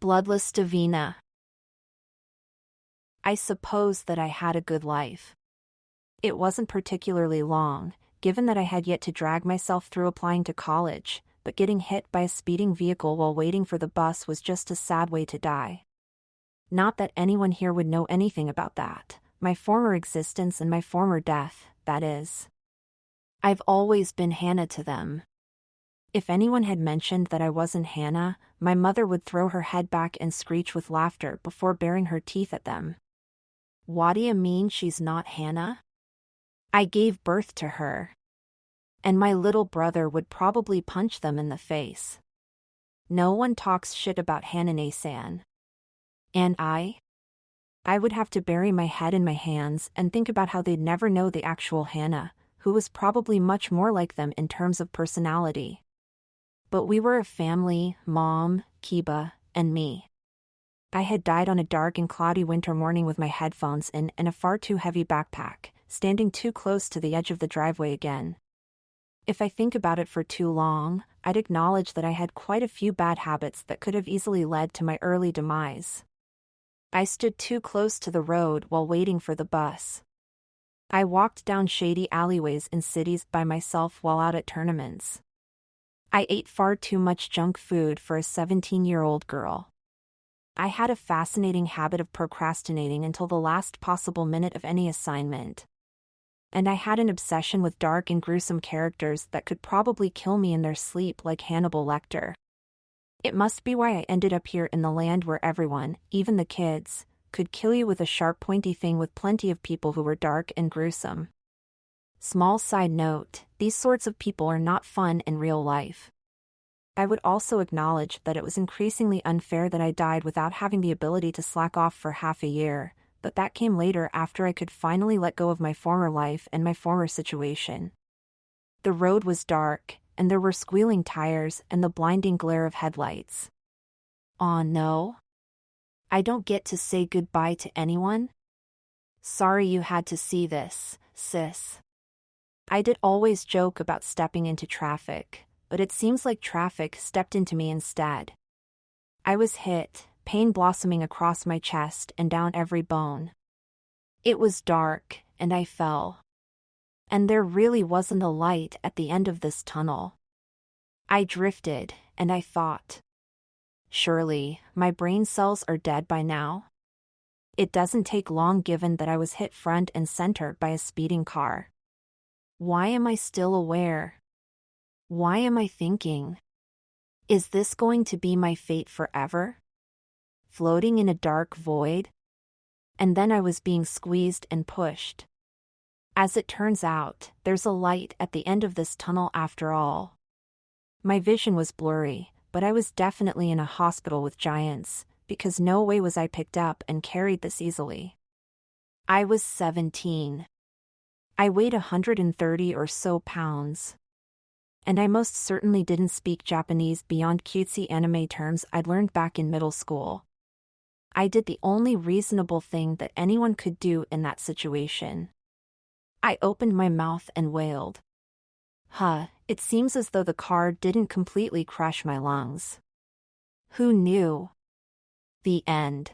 Bloodless Tavina. I suppose that I had a good life. It wasn't particularly long, given that I had yet to drag myself through applying to college, but getting hit by a speeding vehicle while waiting for the bus was just a sad way to die. Not that anyone here would know anything about that, my former existence and my former death, that is. I've always been Hana to them. If anyone had mentioned that I wasn't Hana, my mother would throw her head back and screech with laughter before baring her teeth at them. What do you mean she's not Hana? I gave birth to her. And my little brother would probably punch them in the face. No one talks shit about Hana-san. And I would have to bury my head in my hands and think about how they'd never know the actual Hana, who was probably much more like them in terms of personality. But we were a family, Mom, Kiba, and me. I had died on a dark and cloudy winter morning with my headphones in and a far too heavy backpack, standing too close to the edge of the driveway again. If I think about it for too long, I'd acknowledge that I had quite a few bad habits that could have easily led to my early demise. I stood too close to the road while waiting for the bus. I walked down shady alleyways in cities by myself while out at tournaments. I ate far too much junk food for a 17-year-old girl. I had a fascinating habit of procrastinating until the last possible minute of any assignment. And I had an obsession with dark and gruesome characters that could probably kill me in their sleep like Hannibal Lecter. It must be why I ended up here in the land where everyone, even the kids, could kill you with a sharp pointy thing with plenty of people who were dark and gruesome. Small side note, these sorts of people are not fun in real life. I would also acknowledge that it was increasingly unfair that I died without having the ability to slack off for half a year, but that came later after I could finally let go of my former life and my former situation. The road was dark, and there were squealing tires and the blinding glare of headlights. Aw no. I don't get to say goodbye to anyone? Sorry you had to see this, sis. I did always joke about stepping into traffic, but it seems like traffic stepped into me instead. I was hit, pain blossoming across my chest and down every bone. It was dark, and I fell. And there really wasn't a light at the end of this tunnel. I drifted, and I thought. Surely, my brain cells are dead by now? It doesn't take long given that I was hit front and center by a speeding car. Why am I still aware? Why am I thinking? Is this going to be my fate forever? Floating in a dark void? And then I was being squeezed and pushed. As it turns out, there's a light at the end of this tunnel after all. My vision was blurry, but I was definitely in a hospital with giants, because no way was I picked up and carried this easily. I was 17. I weighed 130 or so pounds. And I most certainly didn't speak Japanese beyond cutesy anime terms I'd learned back in middle school. I did the only reasonable thing that anyone could do in that situation. I opened my mouth and wailed. It seems as though the car didn't completely crush my lungs. Who knew? The end.